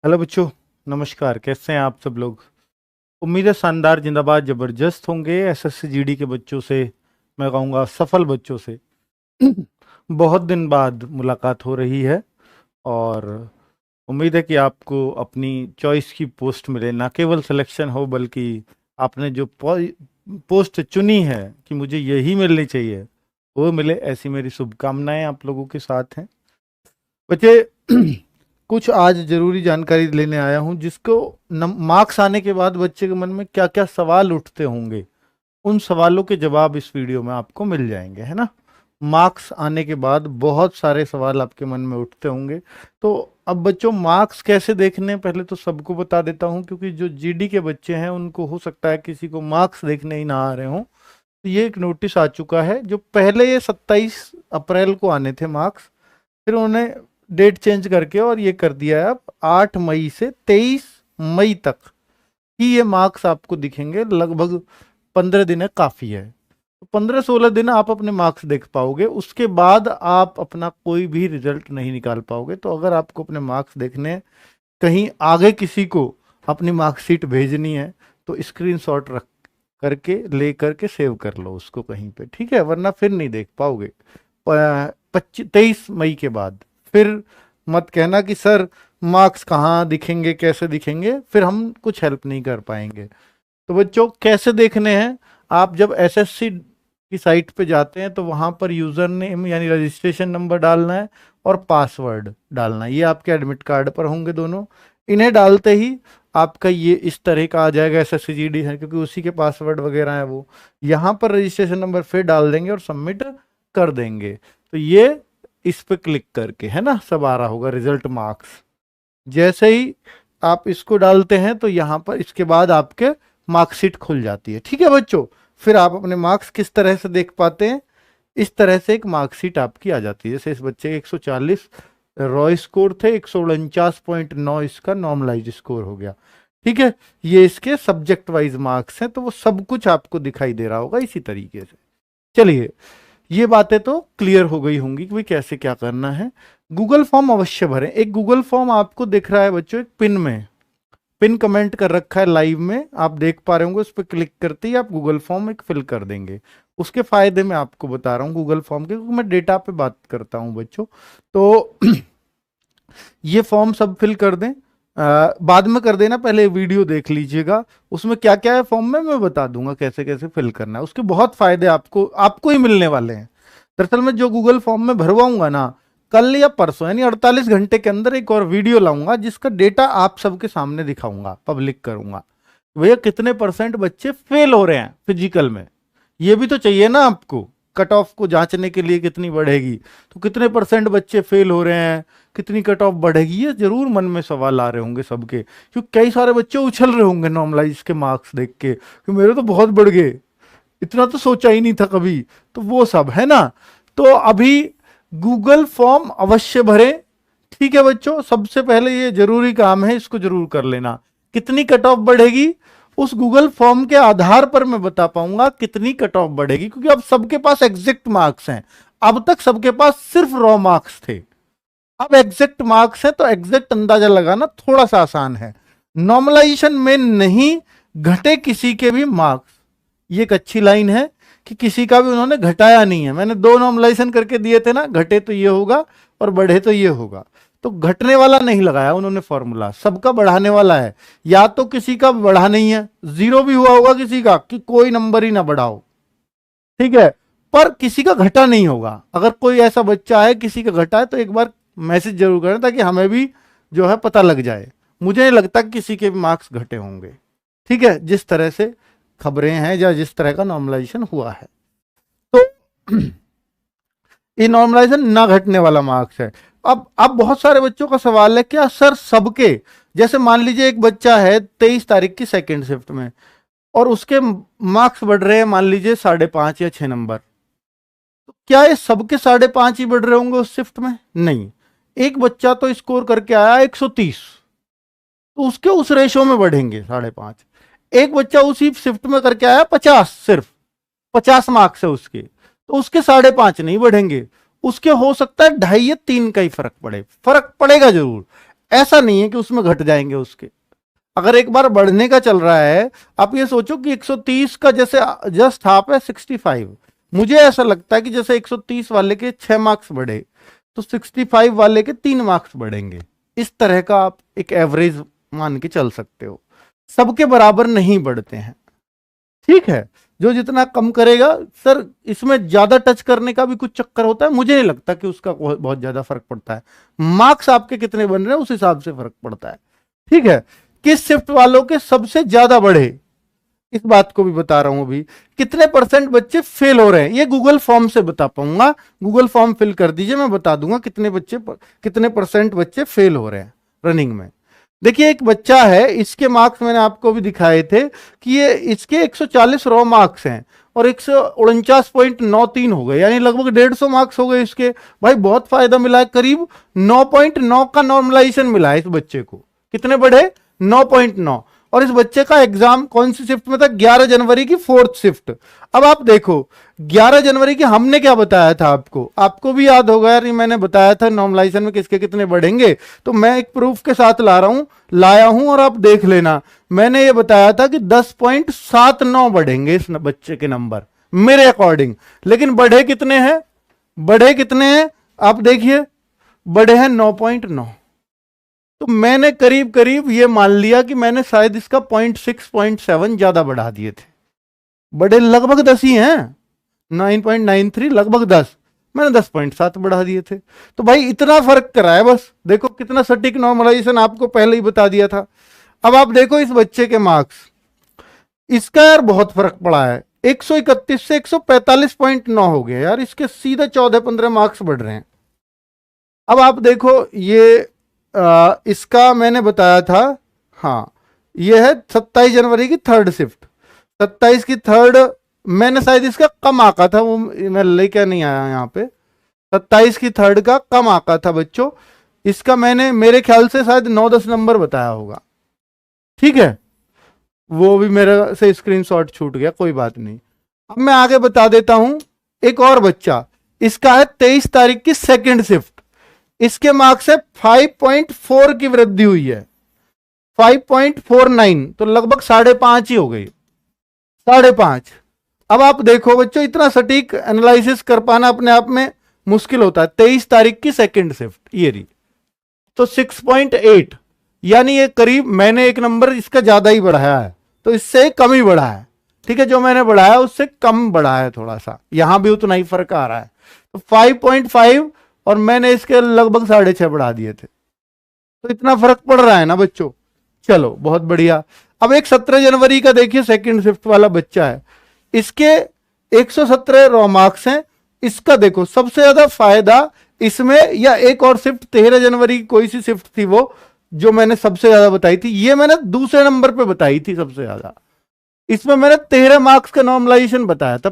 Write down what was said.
Hello बच्चों। नमस्कार, कैसे हैं आप सब लोग। उम्मीद है शानदार, जिंदाबाद, जबरदस्त होंगे। एसएससी जीडी के बच्चों से, मैं कहूँगा सफल बच्चों से बहुत दिन बाद मुलाकात हो रही है। और उम्मीद है कि आपको अपनी चॉइस की पोस्ट मिले, ना केवल सिलेक्शन हो बल्कि आपने जो पोस्ट चुनी है कि मुझे यही मिलनी चाहिए वो मिले, ऐसी मेरी शुभकामनाएं आप लोगों के साथ हैं। बच्चे कुछ आज जरूरी जानकारी लेने आया हूं जिसको मार्क्स आने के बाद बच्चे के मन में क्या क्या सवाल उठते होंगे, उन सवालों के जवाब इस वीडियो में आपको मिल जाएंगे, है ना। मार्क्स आने के बाद बहुत सारे सवाल आपके मन में उठते होंगे। तो अब बच्चों, मार्क्स कैसे देखने पहले तो सबको बता देता हूं, क्योंकि जो जीडी के बच्चे हैं उनको हो सकता है किसी को मार्क्स देखने ही ना आ रहे हों। तो ये एक नोटिस आ चुका है, जो पहले ये 27 अप्रैल को आने थे मार्क्स, फिर उन्होंने डेट चेंज करके और ये कर दिया है अब 8 मई से 23 मई तक ही ये मार्क्स आपको दिखेंगे। लगभग 15 दिन है, काफ़ी है। तो 15-16 दिन आप अपने मार्क्स देख पाओगे, उसके बाद आप अपना कोई भी रिजल्ट नहीं निकाल पाओगे। तो अगर आपको अपने मार्क्स देखने हैं, कहीं आगे किसी को अपनी मार्कशीट भेजनी है, तो स्क्रीनशॉट रख करके ले करके सेव कर लो उसको कहीं पे, ठीक है, वरना फिर नहीं देख पाओगे 23 मई के बाद। फिर मत कहना कि सर मार्क्स कहाँ दिखेंगे, कैसे दिखेंगे, फिर हम कुछ हेल्प नहीं कर पाएंगे। तो बच्चों, कैसे देखने हैं, आप जब एसएससी की साइट पे जाते हैं तो वहां पर यूजर नेम यानी रजिस्ट्रेशन नंबर डालना है और पासवर्ड डालना है। ये आपके एडमिट कार्ड पर होंगे दोनों। इन्हें डालते ही आपका ये इस तरह का आ जाएगा, एसएससी जीडी है क्योंकि उसी के पासवर्ड वगैरह है वो। यहाँ पर रजिस्ट्रेशन नंबर फिर डाल देंगे और सबमिट कर देंगे। तो ये इस पे क्लिक करके, है ना, सब आ रहा होगा रिजल्ट मार्क्स। जैसे ही आप इसको डालते हैं तो यहाँ पर इसके बाद आपके मार्कशीट खुल जाती है, ठीक है बच्चों। फिर आप अपने मार्क्स किस तरह से देख पाते हैं, इस तरह से एक मार्कशीट आपकी आ जाती है। जैसे इस बच्चे के 140 रॉ स्कोर थे, 149.9 इसका नॉर्मलाइज स्कोर हो गया, ठीक है। ये इसके सब्जेक्ट वाइज मार्क्स हैं, तो वो सब कुछ आपको दिखाई दे रहा होगा इसी तरीके से। चलिए, ये बातें तो क्लियर हो गई होंगी कि भाई कैसे क्या करना है। गूगल फॉर्म अवश्य भरें। एक गूगल फॉर्म आपको दिख रहा है बच्चों, एक पिन में, पिन कमेंट कर रखा है लाइव में, आप देख पा रहे होंगे। उस पर क्लिक करते ही आप गूगल फॉर्म एक फिल कर देंगे। उसके फायदे मैं आपको बता रहा हूँ गूगल फॉर्म के, क्योंकि मैं डेटा पे बात करता हूँ बच्चों। तो ये फॉर्म सब फिल कर दें, बाद में कर देना, पहले वीडियो देख लीजिएगा। उसमें क्या क्या है फॉर्म में मैं बता दूंगा कैसे कैसे फिल करना है। उसके बहुत फायदे आपको आपको ही मिलने वाले हैं। दरअसल मैं जो गूगल फॉर्म में भरवाऊंगा ना, कल या परसों यानी 48 घंटे के अंदर एक और वीडियो लाऊंगा जिसका डेटा आप सबके सामने दिखाऊंगा, पब्लिक करूंगा। भैया कितने परसेंट बच्चे फेल हो रहे हैं फिजिकल में, ये भी तो चाहिए ना आपको। कट ऑफ को जांचने के लिए कितनी बढ़ेगी, तो कितने परसेंट बच्चे फेल हो रहे हैं, कितनी कट ऑफ बढ़ेगी, ये जरूर मन में सवाल आ रहे होंगे सबके। क्योंकि कई सारे बच्चे उछल रहे होंगे नॉर्मलाइज के मार्क्स देख के कि मेरे तो बहुत बढ़ गए, इतना तो सोचा ही नहीं था कभी। तो वो सब है ना। तो अभी गूगल फॉर्म अवश्य भरें, ठीक है बच्चों। सबसे पहले ये जरूरी काम है, इसको जरूर कर लेना। कितनी कट ऑफ बढ़ेगी उस गूगल फॉर्म के आधार पर मैं बता पाऊंगा कितनी कट ऑफ बढ़ेगी, क्योंकि अब सबके पास एग्जैक्ट मार्क्स हैं। अब तक सबके पास सिर्फ रॉ मार्क्स थे, अब एग्जैक्ट मार्क्स है, तो एग्जैक्ट अंदाजा लगाना थोड़ा सा आसान है। नॉर्मलाइजेशन में नहीं घटे किसी के भी मार्क्स, ये एक अच्छी लाइन है कि किसी का भी उन्होंने घटाया नहीं है। मैंने 2 नॉर्मलाइजेशन करके दिए थे ना, घटे तो ये होगा और बढ़े तो ये होगा। तो घटने वाला नहीं लगाया उन्होंने फॉर्मूला, सबका बढ़ाने वाला है। या तो किसी का बढ़ा नहीं है, 0 भी हुआ होगा किसी का कि कोई नंबर ही ना बढ़ाओ, ठीक है, पर किसी का घटा नहीं होगा। अगर कोई ऐसा बच्चा है किसी का घटा है तो एक बार मैसेज जरूर करें, ताकि हमें भी जो है पता लग जाए। मुझे नहीं लगता कि किसी के भी मार्क्स घटे होंगे, ठीक है, जिस तरह से खबरें हैं या जिस तरह का नॉर्मलाइजेशन हुआ है। तो ये नॉर्मलाइजेशन ना घटने वाला मार्क्स है। अब बहुत सारे बच्चों का सवाल है, क्या सर सबके, जैसे मान लीजिए एक बच्चा है 23 तारीख की सेकेंड शिफ्ट में और उसके मार्क्स बढ़ रहे हैं मान लीजिए 5.5 या 6 नंबर, तो क्या ये सबके 5.5 ही बढ़ रहे होंगे उस शिफ्ट में? नहीं। एक बच्चा तो स्कोर करके आया 130, तो उसके उस रेशो में बढ़ेंगे 5.5। एक बच्चा उसी शिफ्ट में करके आया 50, सिर्फ 50 मार्क्स है उसके, तो उसके 5.5 नहीं बढ़ेंगे, उसके हो सकता है 2.5 या 3 का ही फर्क पड़े, फर्क पड़ेगा जरूर। ऐसा नहीं है कि उसमें घट जाएंगे उसके। अगर एक बार बढ़ने का चल रहा है, आप ये सोचो कि 130 का जैसे जस्ट हाफ है 65, मुझे ऐसा लगता है कि जैसे 130 वाले के 6 मार्क्स बढ़े तो 65 वाले के 3 मार्क्स बढ़ेंगे। इस तरह का आप एक एवरेज मान के चल सकते हो, सबके बराबर नहीं बढ़ते हैं, ठीक है। जो जितना कम करेगा, सर इसमें ज्यादा टच करने का भी कुछ चक्कर होता है, मुझे नहीं लगता कि उसका बहुत ज्यादा फर्क पड़ता है। मार्क्स आपके कितने बन रहे हैं उस हिसाब से फर्क पड़ता है, ठीक है। किस शिफ्ट वालों के सबसे ज्यादा बढ़े, इस बात को भी बता रहा हूं अभी। कितने परसेंट बच्चे फेल हो रहे हैं, ये गूगल फॉर्म से बता पाऊंगा। गूगल फॉर्म फिल कर दीजिए, मैं बता दूंगा कितने परसेंट बच्चे फेल हो रहे हैं रनिंग में। देखिए एक बच्चा है, इसके मार्क्स मैंने आपको भी दिखाए थे कि ये इसके 140 रॉ मार्क्स हैं और 149.93 हो गए, यानी लगभग 150 मार्क्स हो गए इसके। भाई बहुत फायदा मिला है, करीब 9.9 का नॉर्मलाइजेशन मिला है इस बच्चे को। कितने बढ़े? 9.9। और इस बच्चे का एग्जाम कौन सी शिफ्ट में था? 11 जनवरी की 4th शिफ्ट। अब आप देखो 11 जनवरी की हमने क्या बताया था आपको भी याद होगा यार, मैंने बताया था नॉर्मलाइजेशन में किसके कितने बढ़ेंगे। तो मैं एक प्रूफ के साथ लाया हूं और आप देख लेना। मैंने ये बताया था कि 10.79 बढ़ेंगे इस बच्चे के नंबर मेरे अकॉर्डिंग। लेकिन बढ़े कितने हैं आप देखिए, बढ़े हैं 9.9। तो मैंने करीब करीब ये मान लिया कि मैंने शायद इसका 0.6 0.7 ज्यादा बढ़ा दिए थे। बड़े लगभग 10 ही हैं, 9.93 लगभग 10, मैंने 10.7 बढ़ा दिए थे। तो भाई इतना फर्क करा है बस। देखो कितना सटीक नॉर्मलाइजेशन आपको पहले ही बता दिया था। अब आप देखो इस बच्चे के मार्क्स, इसका यार बहुत फर्क पड़ा है। 131 से 145.9 हो गया यार, इसके सीधे 14-15 मार्क्स बढ़ रहे हैं। अब आप देखो ये इसका मैंने बताया था, हाँ ये है 27 जनवरी की 3rd शिफ्ट। 27 की 3rd मैंने शायद इसका कम आका था, वो मैं लेके नहीं आया यहाँ पे। 27 की 3rd का कम आका था बच्चों, इसका मैंने मेरे ख्याल से शायद 9-10 नंबर बताया होगा, ठीक है। वो भी मेरे से स्क्रीनशॉट छूट गया, कोई बात नहीं। अब मैं आगे बता देता हूं। एक और बच्चा, इसका है 23 तारीख की 2nd शिफ्ट। इसके मार्क्स है 5.4 की वृद्धि हुई है, 5.49, तो लगभग 5.5 ही हो गई, 5.5। अब आप देखो बच्चों, इतना सटीक एनालिसिस कर पाना अपने आप में मुश्किल होता है। 23 तारीख की 2nd शिफ्ट ये रही, तो 6.8, यानी ये करीब मैंने एक नंबर इसका ज्यादा ही बढ़ाया है, तो इससे कम ही बढ़ा है, ठीक है। जो मैंने बढ़ाया उससे कम बढ़ा है थोड़ा सा, यहां भी उतना ही फर्क आ रहा है। तो 5.5 और मैंने इसके लगभग 6.5 बढ़ा दिए थे, तो इतना फर्क पड़ रहा है ना बच्चों। चलो बहुत बढ़िया। अब एक 17 जनवरी का देखिए 2nd शिफ्ट वाला बच्चा है, इसके 117 रॉ मार्क्स हैं। इसका देखो सबसे ज्यादा फायदा इसमें, या एक और शिफ्ट 13 जनवरी की कोई सी शिफ्ट थी वो जो मैंने सबसे ज्यादा बताई थी, ये मैंने दूसरे नंबर पे बताई थी सबसे ज्यादा। इसमें मैंने 13 मार्क्स का नॉर्मलाइजेशन बताया था,